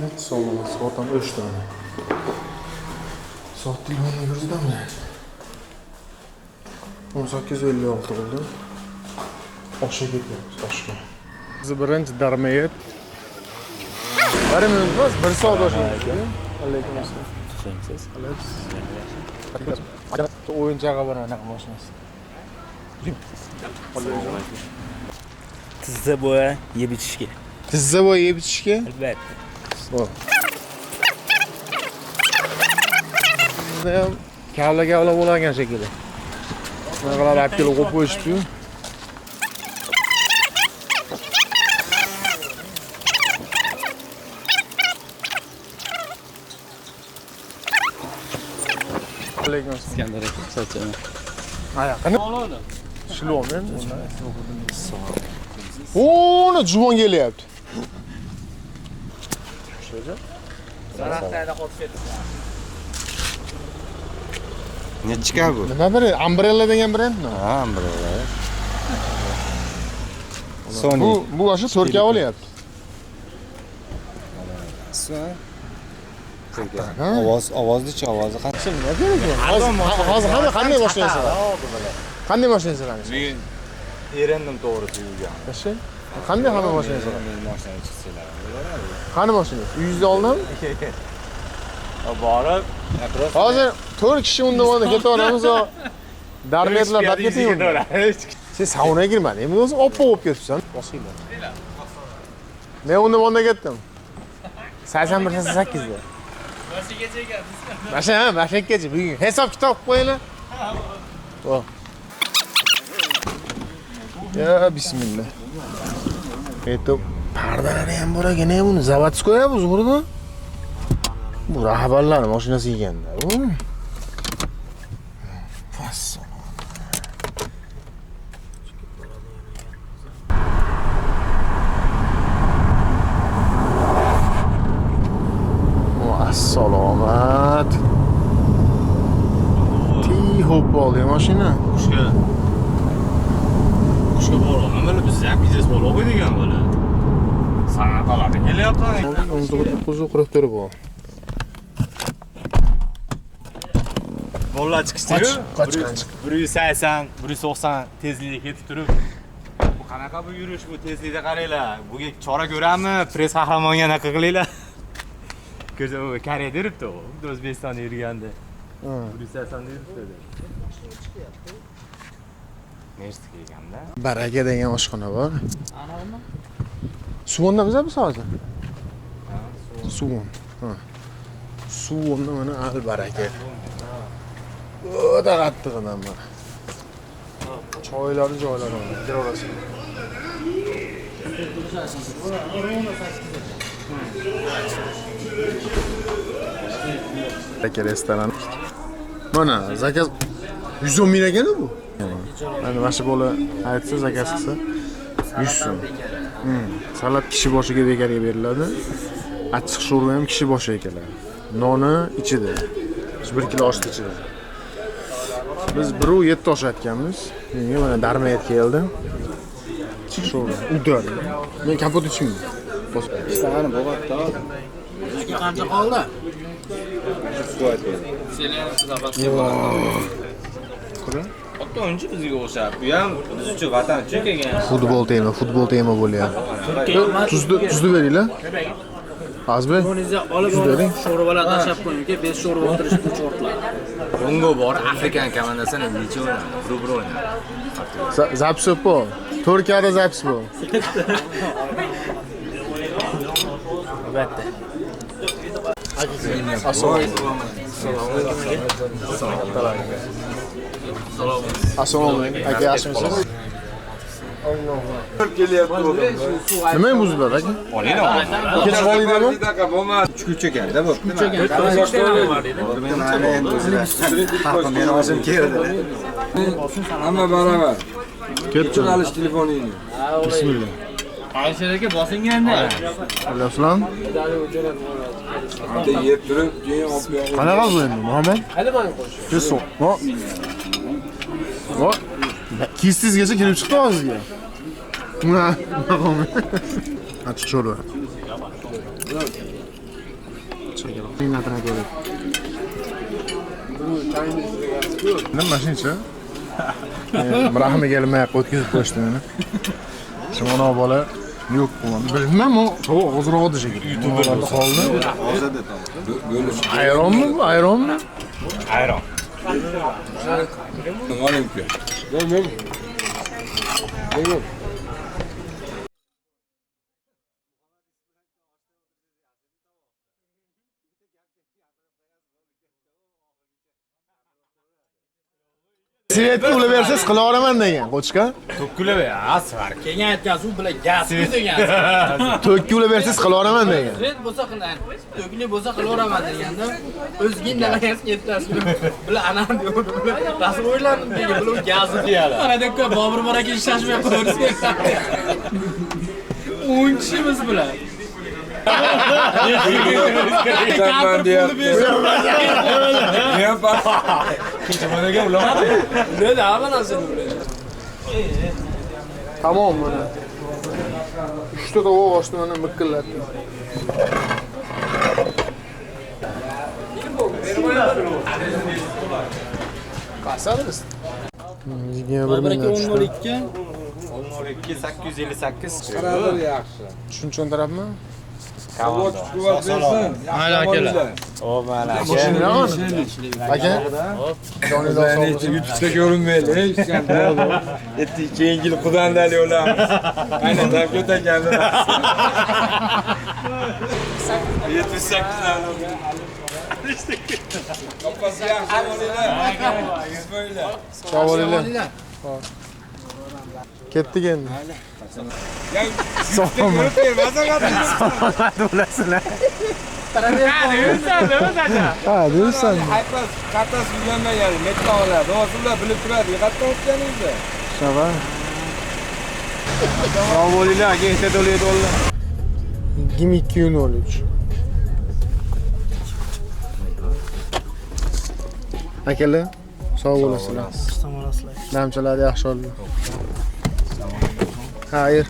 Necha so'm? Soatdan 3 tane. Soat telefonni ko'rsatami? 18:56 bo'ldi. Oshga ketyapmiz, oshga. Biz birinchi darmayet. Bir minut bas, 1 soat oshamiz. Alaykum assalom. Tushunsiz? O'yinchoqqa bor anaqa mashinasi. Tizza bo'ya yeb ichishga. Tizza bo'ya yeb ichishga? Albatta. Bor. Bizda ham kavla bo'lgan shekilli. Bunaqa olib kelib qo'yib qo'yishibdi-yu. Alaykum assalom. Iskandar aka, sochini. Aya, qani? Shilommen. O'ni juvon kelyapti. Shuncha? Zaraqtayda qotib ketdi. Nechika bu? Nima bir Umbrella degan brendmi? Ha, Umbrella. Sony. Bu o'sha 4 ga olyapti. Ovozli-chi, ovozi qancha? Nima kerak? Hozir qanday boshlaysiz? Qanday boshlaysiz? Men erendim to'g'risi yurgan. Yaxshi. Qanday hamma boshlaysiz? Mashina chiqsalar. Qani boshlaysiz? Uyingizda oldimi? Borib, Hozir 4 kishi undavonda ketaveramiz o. Darmetlar bat ketaveradi. Sen saunaga girmading. Men o'zim oppoq bo'lib ketibsan. Boshinglar. Men undavonda ketdim. 81-88 da. Mashinaga bugun hisob kitob qo'yinglar. Vo. Ya bismillah. Eto pardalari ham bor ekan, buni zavodskoya bu zo'rmi? Bu rahbarlar mashinasi ekanda. Assalomat. Hop bo'ldi mashina. Qushga borgan bo'la biz ham biznes bo'lib qo'ygan bo'la. San'at oladi kelyapti. 1944 bu. Bolalar chiqishdi-yu. Qochgan. 180, 190 tezlikda ketib turib. Bu qanaqa bu yurish, bu tezlikda qaranglar. Buga chora ko'rami? Press qahramonga anaqa qilinglar. Ko'za u Koreya yuribdi u. O'zbekistonda yurganda. 180 da yuribdi. Nechta kelganda? Baraka degan oshxona bor. Anavmi? Suvondamiz biz hozir? Suvon. Ha. Suvonni mana al baraka. O'ta qattiqdan mana. Choylari joylari bor. Girorasin. Baraka restoran. Mana zakaz 110 ming ekan bu. Mana mana bola aytsa zakaz qilsa 100 so'm. Salat kishi boshiga bekarga beriladi. Achchiq sho'rva ham kishi boshiga keladi. Noni ichida. 1 kilo oshni ichida. Biz 1.7 osh aytganmiz. Menga mana darmayat keldi. Sho'rva, udar. Men kapot ichmayman. Ishtahani bo'g'atda. Aka qancha qoldi? Qara. Ota o'yinchi bizga o'xshab. Bu ham biz uchun vatan uchun kelgan. Futbol tema bo'lyapti. Tuzni beringlar. Azbek. Bunizni olib sho'rvalar tashab qo'ying, 5 sho'rva o'tirishib o'rtlar. Kongo bor, Afrikan komandasini necha o'ynadi? Bir o'ynadi. Zapsi bu. Turkiyada zapsi bu. Albatta. Assalomu alaykum. Aka yaxshimisiz? Nima muzlar aka? Olinglar. Kech qolinglarmi? 3 kuncha ekan-da bu. 3 kuncha ekan. Men o'zim keldi. Hamma baravar. Ketdi. Chiqarish telefoningni. Bismillah. Alisher aka bosinganda. Alayhissalom. Unda yeb turib, keyin olib yo'q. Qanaqa bu endi, Muhammad? Hali mana qo'sh. Keso. Vo. Kistizgacha kelib chiqdi hozirga. Ha, sho'rva. Shakar. Qiynatini ko'rib. Nima shuncha? Rahmi kelmay o'tkazib qo'yishdi meni. Shimona bola yo'q bo'ldi. Bilmam, u sovuq ozroq edi shekilli. YouTuberda qoldi. Ayronmi bu? Ayronmi? Ayron. Olimpiya. Svetga ulab bersangiz qila olaman degan, qo'chqa. To'kkula be, asfar. Keyin aytgan u bilan gaz degan. To'kka ulab bersangiz qila olaman degan. Red bo'lsa qilaman. To'kli bo'lsa qilaveraman deganda o'zing nimaga ketasiz? Bular ana deyapti. Rasul o'ylandim degan, bular gaz deyadi. Aradagi Bobur bor aka shashmay qo'yarsiz. 10 kishimiz bular. Sen deyapti. Ne yapar? Kechimanaga ulamadi. Ne de aman asıl buraya. Tamam mana. 3 ta tovuq oshni mana miqillatdi. Qasadimiz? 21.02 12 858. Qaradir yaxshi. Tushuntirabmi? Zavod quvvat bersin. Mayli akalar. O mana. Aka. Jonida YouTube'da ko'rinmaydi. Hech qanday. Yetti keyingi yil Qudandali olamiz. Aynan dam ko'taganlar. 78 dan. Kapasi yaxshi bo'linglar. Bismillah. sog' bo'linglar. Ketdik endi. Sog'man. Bo'lasizlar. Ha, deysan. Haypas, qartas bilmagan, metda oladi. Hozirlar bilib turadi. Qayerdan o'tganingizda? Shaba. Sog' bo'linglar, aka, esa to'laydi o'g'illar. 2203. Akalar, sog' bo'lasizlar. Namchalar yaxshi oldi. Xayr.